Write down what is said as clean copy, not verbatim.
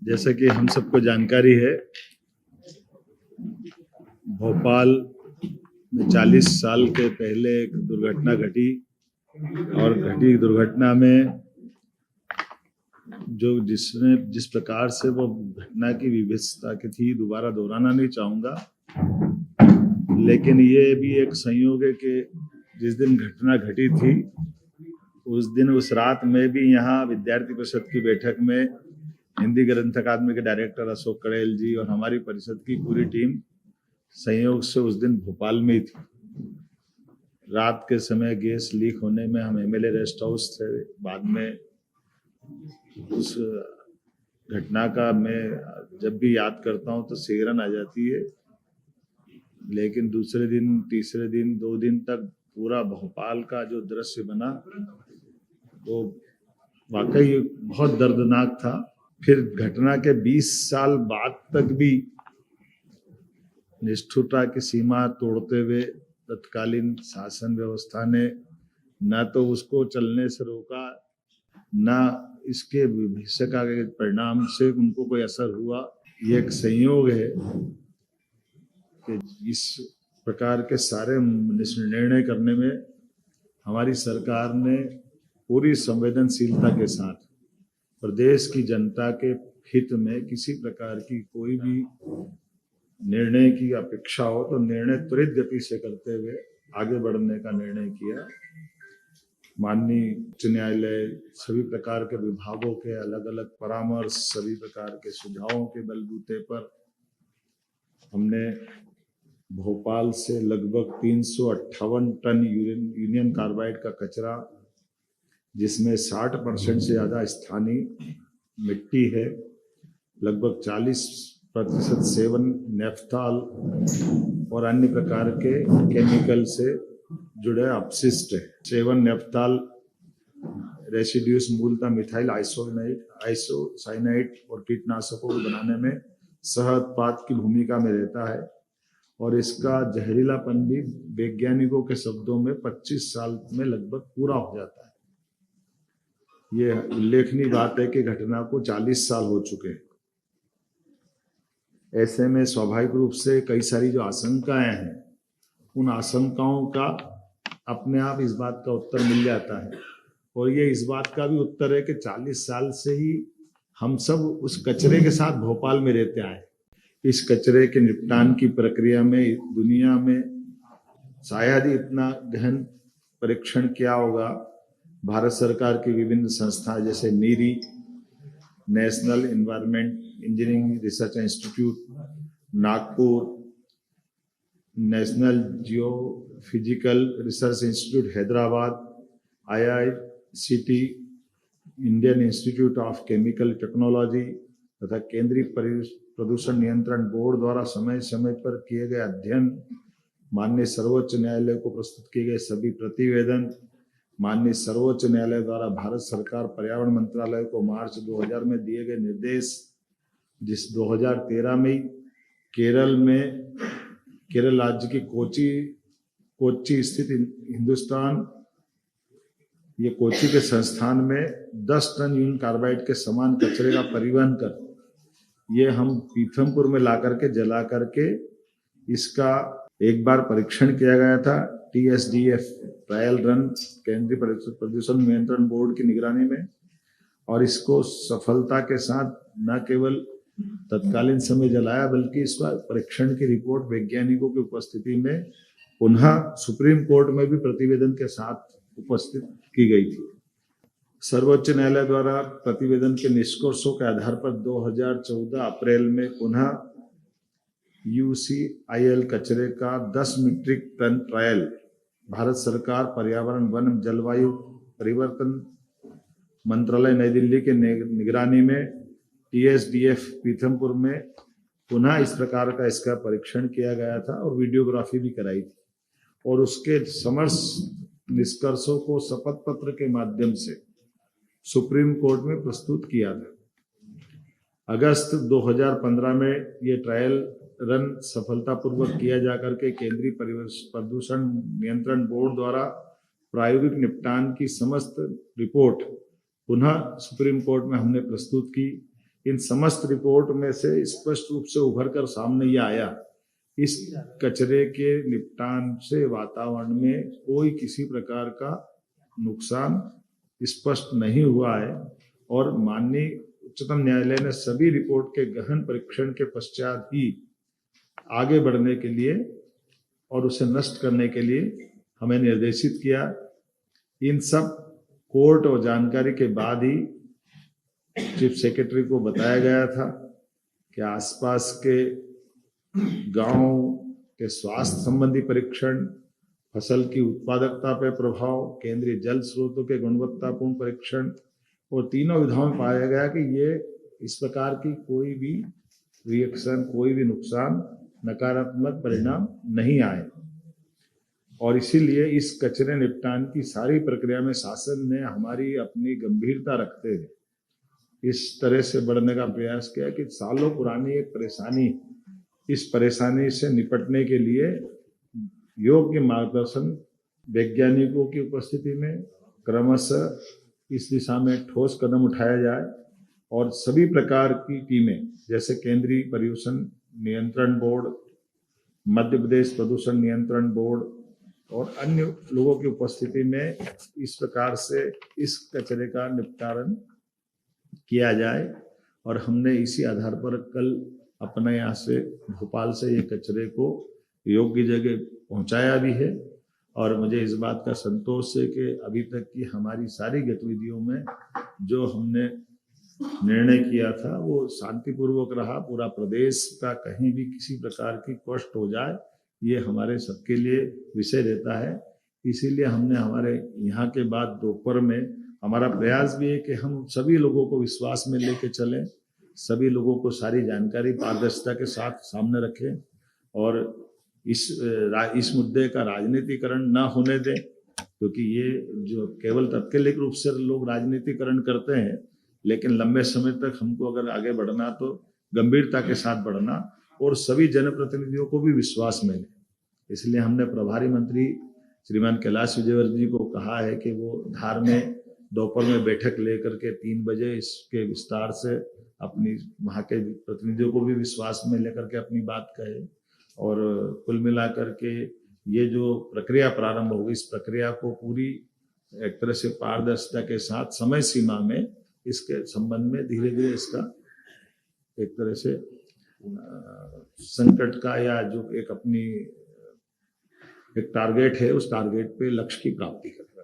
जैसा कि हम सबको जानकारी है, भोपाल में 40 साल के पहले एक दुर्घटना घटी और घटी दुर्घटना में जिस प्रकार से वो घटना की विभत्सता की थी, दोबारा दोहराना नहीं चाहूँगा, लेकिन ये भी एक संयोग है कि जिस दिन घटना घटी थी उस दिन उस रात में भी यहाँ विद्यार्थी परिषद की बैठक में हिंदी ग्रंथ अकादमी के डायरेक्टर अशोक कड़ेल जी और हमारी परिषद की पूरी टीम संयोग से उस दिन भोपाल में ही थी। रात के समय गैस लीक होने में हम एमएलए रेस्ट हाउस थे। बाद में उस घटना का मैं जब भी याद करता हूँ तो सिहरन आ जाती है, लेकिन दूसरे दिन, तीसरे दिन, 2 दिन तक पूरा भोपाल का जो दृश्य बना वो वाकई बहुत दर्दनाक था। फिर घटना के 20 साल बाद तक भी निष्ठुरता की सीमा तोड़ते हुए तत्कालीन शासन व्यवस्था ने न तो उसको चलने से रोका, न इसके भविष्य का परिणाम से उनको कोई असर हुआ। ये एक संयोग है कि इस प्रकार के सारे निर्णय करने में हमारी सरकार ने पूरी संवेदनशीलता के साथ प्रदेश की जनता के हित में किसी प्रकार की कोई भी निर्णय की अपेक्षा हो तो निर्णय त्वरित गति से करते हुए आगे बढ़ने का निर्णय किया। माननीय उच्च न्यायालय, सभी प्रकार के विभागों के अलग अलग परामर्श, सभी प्रकार के सुझावों के बलबूते पर हमने भोपाल से लगभग 358 टन यूनियन कार्बाइड का कचरा, जिसमें 60% से ज़्यादा स्थानीय मिट्टी है, लगभग 40% सेवन नेफ्थॉल और अन्य प्रकार के केमिकल से जुड़े अपशिष्ट है। सेवन नेफ्थॉल रेसिड्यूस मूलतः मिथाइल आइसोसाइनाइड और कीटनाशकों को बनाने में सह उत्पाद की भूमिका में रहता है और इसका जहरीलापन भी वैज्ञानिकों के शब्दों में 25 साल में लगभग पूरा हो जाता है। ये उल्लेखनीय बात है कि घटना को 40 साल हो चुके हैं। ऐसे में स्वाभाविक रूप से कई सारी जो आशंकाएं हैं, उन आशंकाओं का अपने आप इस बात का उत्तर मिल जाता है और ये इस बात का भी उत्तर है कि 40 साल से ही हम सब उस कचरे के साथ भोपाल में रहते आए। इस कचरे के निपटान की प्रक्रिया में दुनिया में शायद ही इतना गहन परीक्षण किया होगा। भारत सरकार की विभिन्न संस्थाएं जैसे NEERI, national environment engineering research institute Nagpur, national geophysical research institute Hyderabad, IICT, Indian institute of chemical technology तथा केंद्रीय प्रदूषण नियंत्रण बोर्ड द्वारा समय समय पर किए गए अध्ययन, माननीय सर्वोच्च न्यायालय को प्रस्तुत किए गए सभी प्रतिवेदन, माननीय सर्वोच्च न्यायालय द्वारा भारत सरकार पर्यावरण मंत्रालय को मार्च 2000 में दिए गए निर्देश, जिस 2013 में केरल राज्य की कोच्चि स्थित हिंदुस्तान, ये कोच्चि के संस्थान में 10 टन यूनियन कार्बाइड के समान कचरे का परिवहन कर ये हम पीथमपुर में ला करके जला करके इसका एक बार परीक्षण किया गया था TSDF ट्रायल रन केंद्रीय प्रदूषण नियंत्रण बोर्ड की निगरानी में, और इसको सफलता के साथ न केवल तत्कालीन समय जलाया बल्कि इस बार परीक्षण की रिपोर्ट वैज्ञानिकों की उपस्थिति में पुनः सुप्रीम कोर्ट में भी प्रतिवेदन के साथ उपस्थित की गई थी। सर्वोच्च न्यायालय द्वारा प्रतिवेदन के निष्कर्षों के आधार पर 2014 अप्रैल में पुनः UCIL कचरे का 10 मीट्रिक टन ट्रायल भारत सरकार पर्यावरण वन जलवायु परिवर्तन मंत्रालय नई दिल्ली के निगरानी में TSDF पीथमपुर में पुनः इस प्रकार का इसका परीक्षण किया गया था और वीडियोग्राफी भी कराई थी और उसके समस्त निष्कर्षों को शपथ पत्र के माध्यम से सुप्रीम कोर्ट में प्रस्तुत किया था। अगस्त 2015 में ये ट्रायल रन सफलतापूर्वक किया जाकर के केंद्रीय प्रदूषण नियंत्रण बोर्ड द्वारा प्रायोगिक निपटान की समस्त रिपोर्ट पुनः सुप्रीम कोर्ट में हमने प्रस्तुत की। इन समस्त रिपोर्ट में से स्पष्ट रूप से उभर कर सामने ये आया, इस कचरे के निपटान से वातावरण में कोई किसी प्रकार का नुकसान स्पष्ट नहीं हुआ है। और माननीय उच्चतम न्यायालय ने सभी रिपोर्ट के गहन परीक्षण के पश्चात ही आगे बढ़ने के लिए और उसे नष्ट करने के लिए हमें निर्देशित किया। इन सब कोर्ट और जानकारी के बाद ही चीफ सेक्रेटरी को बताया गया था कि आसपास के गांव के स्वास्थ्य संबंधी परीक्षण, फसल की उत्पादकता पर प्रभाव, केंद्रीय जल स्रोतों के गुणवत्तापूर्ण परीक्षण, और तीनों विधाओं में पाया गया कि ये इस प्रकार की कोई भी रिएक्शन, कोई भी नुकसान, नकारात्मक परिणाम नहीं आए। और इसीलिए इस कचरे निपटान की सारी प्रक्रिया में शासन ने हमारी अपनी गंभीरता रखते हुए इस तरह से बढ़ने का प्रयास किया कि सालों पुरानी एक परेशानी, इस परेशानी से निपटने के लिए योग्य मार्गदर्शन वैज्ञानिकों की उपस्थिति में क्रमशः इस दिशा में ठोस कदम उठाया जाए और सभी प्रकार की टीमें, जैसे केंद्रीय प्रदूषण नियंत्रण बोर्ड, मध्य प्रदेश प्रदूषण नियंत्रण बोर्ड और अन्य लोगों की उपस्थिति में इस प्रकार से इस कचरे का निपटान किया जाए। और हमने इसी आधार पर कल अपने यहाँ से भोपाल से ये कचरे को योग्य जगह पहुंचाया भी है। और मुझे इस बात का संतोष है कि अभी तक की हमारी सारी गतिविधियों में जो हमने निर्णय किया था वो शांतिपूर्वक रहा। पूरा प्रदेश का कहीं भी किसी प्रकार की कष्ट हो जाए, ये हमारे सबके लिए विषय रहता है। इसीलिए हमने हमारे यहाँ के बाद दोपहर में हमारा प्रयास भी है कि हम सभी लोगों को विश्वास में लेके चलें, सभी लोगों को सारी जानकारी पारदर्शिता के साथ सामने रखें और इस मुद्दे का राजनीतिकरण न होने दें, क्योंकि ये जो केवल तात्कालिक रूप से लोग राजनीतिकरण करते हैं, लेकिन लंबे समय तक हमको अगर आगे बढ़ना तो गंभीरता के साथ बढ़ना और सभी जनप्रतिनिधियों को भी विश्वास में लें। इसलिए हमने प्रभारी मंत्री श्रीमान कैलाश विजयवर्गीय जी को कहा है कि वो धार में दोपहर में बैठक लेकर के 3 बजे इसके विस्तार से अपनी वहाँ के प्रतिनिधियों को भी विश्वास में लेकर के अपनी बात कहे। और कुल मिलाकर के ये जो प्रक्रिया प्रारंभ होगी, इस प्रक्रिया को पूरी एक तरह से पारदर्शिता के साथ समय सीमा में इसके संबंध में धीरे धीरे इसका एक तरह से संकट का या जो एक अपनी एक टारगेट है, उस टारगेट पे लक्ष्य की प्राप्ति करें।